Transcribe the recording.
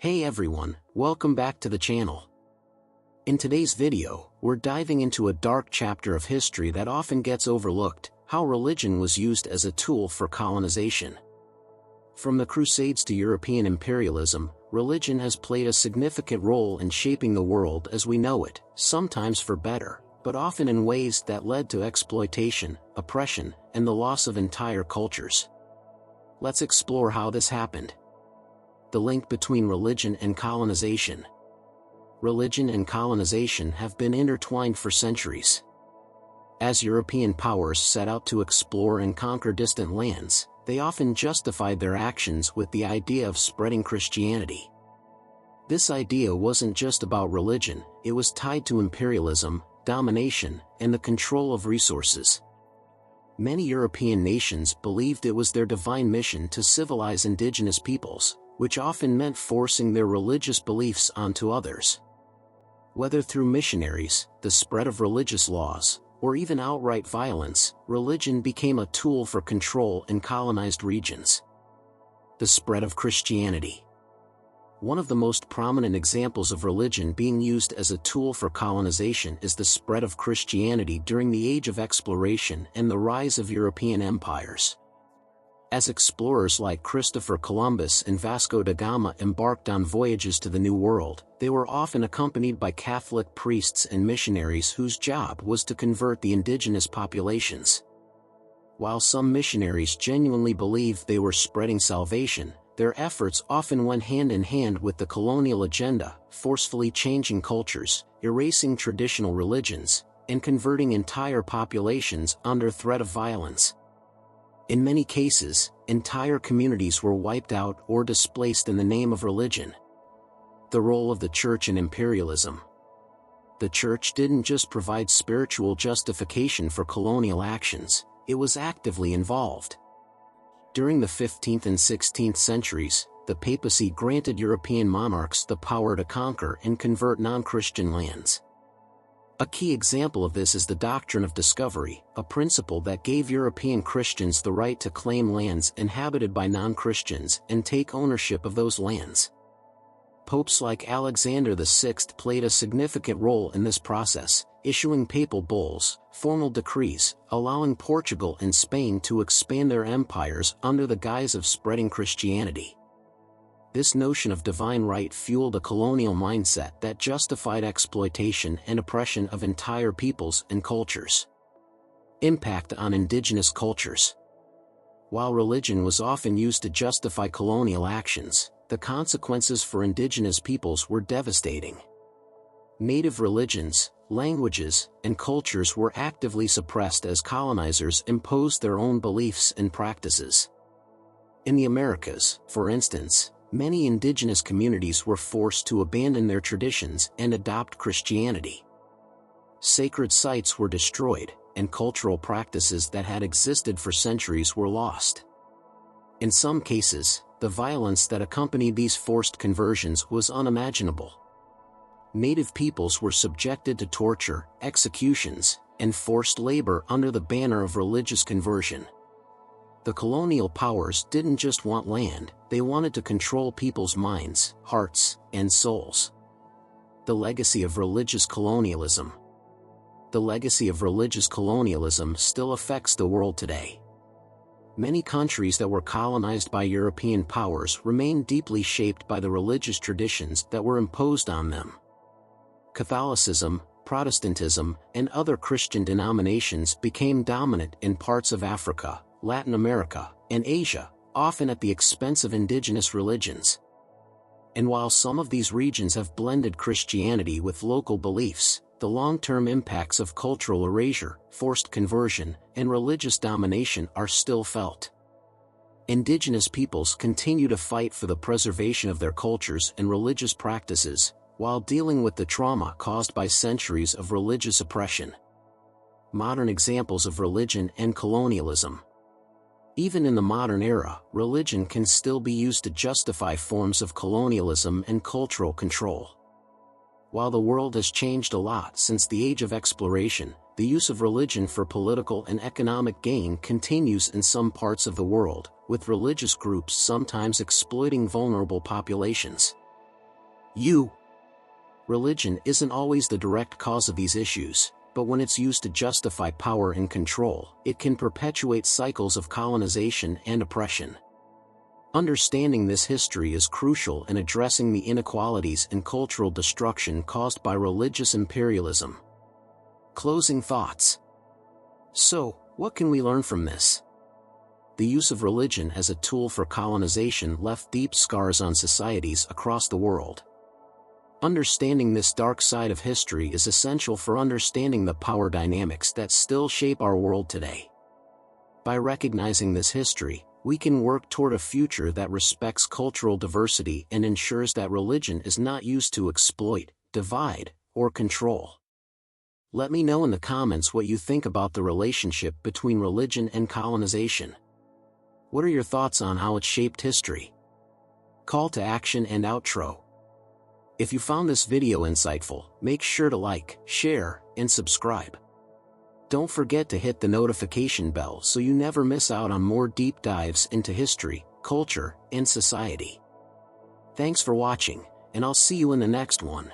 Hey everyone, welcome back to the channel. In today's video, we're diving into a dark chapter of history that often gets overlooked: how religion was used as a tool for colonization. From the Crusades to European imperialism, religion has played a significant role in shaping the world as we know it, sometimes for better, but often in ways that led to exploitation, oppression, and the loss of entire cultures. Let's explore how this happened. The link between religion and colonization. Religion and colonization have been intertwined for centuries. As European powers set out to explore and conquer distant lands, they often justified their actions with the idea of spreading Christianity. This idea wasn't just about religion, it was tied to imperialism, domination, and the control of resources. Many European nations believed it was their divine mission to civilize indigenous peoples, which often meant forcing their religious beliefs onto others. Whether through missionaries, the spread of religious laws, or even outright violence, religion became a tool for control in colonized regions. The spread of Christianity. One of the most prominent examples of religion being used as a tool for colonization is the spread of Christianity during the Age of Exploration and the rise of European empires. As explorers like Christopher Columbus and Vasco da Gama embarked on voyages to the New World, they were often accompanied by Catholic priests and missionaries whose job was to convert the indigenous populations. While some missionaries genuinely believed they were spreading salvation, their efforts often went hand in hand with the colonial agenda, forcefully changing cultures, erasing traditional religions, and converting entire populations under threat of violence. In many cases, entire communities were wiped out or displaced in the name of religion. The role of the Church in imperialism. The Church didn't just provide spiritual justification for colonial actions, it was actively involved. During the 15th and 16th centuries, the papacy granted European monarchs the power to conquer and convert non-Christian lands. A key example of this is the doctrine of discovery, a principle that gave European Christians the right to claim lands inhabited by non-Christians and take ownership of those lands. Popes like Alexander VI played a significant role in this process, issuing papal bulls, formal decrees, allowing Portugal and Spain to expand their empires under the guise of spreading Christianity. This notion of divine right fueled a colonial mindset that justified exploitation and oppression of entire peoples and cultures. Impact on indigenous cultures. While religion was often used to justify colonial actions, the consequences for indigenous peoples were devastating. Native religions, languages, and cultures were actively suppressed as colonizers imposed their own beliefs and practices. In the Americas, for instance, many indigenous communities were forced to abandon their traditions and adopt Christianity. Sacred sites were destroyed, and cultural practices that had existed for centuries were lost. In some cases, the violence that accompanied these forced conversions was unimaginable. Native peoples were subjected to torture, executions, and forced labor under the banner of religious conversion. The colonial powers didn't just want land, they wanted to control people's minds, hearts, and souls. The legacy of religious colonialism. The legacy of religious colonialism still affects the world today. Many countries that were colonized by European powers remain deeply shaped by the religious traditions that were imposed on them. Catholicism, Protestantism, and other Christian denominations became dominant in parts of Africa, Latin America, and Asia, often at the expense of indigenous religions. And while some of these regions have blended Christianity with local beliefs, the long-term impacts of cultural erasure, forced conversion, and religious domination are still felt. Indigenous peoples continue to fight for the preservation of their cultures and religious practices, while dealing with the trauma caused by centuries of religious oppression. Modern examples of religion and colonialism. Even in the modern era, religion can still be used to justify forms of colonialism and cultural control. While the world has changed a lot since the Age of Exploration, the use of religion for political and economic gain continues in some parts of the world, with religious groups sometimes exploiting vulnerable populations. Religion isn't always the direct cause of these issues, but when it's used to justify power and control, it can perpetuate cycles of colonization and oppression. Understanding this history is crucial in addressing the inequalities and cultural destruction caused by religious imperialism. Closing thoughts. So, what can we learn from this? The use of religion as a tool for colonization left deep scars on societies across the world. Understanding this dark side of history is essential for understanding the power dynamics that still shape our world today. By recognizing this history, we can work toward a future that respects cultural diversity and ensures that religion is not used to exploit, divide, or control. Let me know in the comments what you think about the relationship between religion and colonization. What are your thoughts on how it shaped history? Call to action and outro. If you found this video insightful, make sure to like, share, and subscribe. Don't forget to hit the notification bell so you never miss out on more deep dives into history, culture, and society. Thanks for watching, and I'll see you in the next one.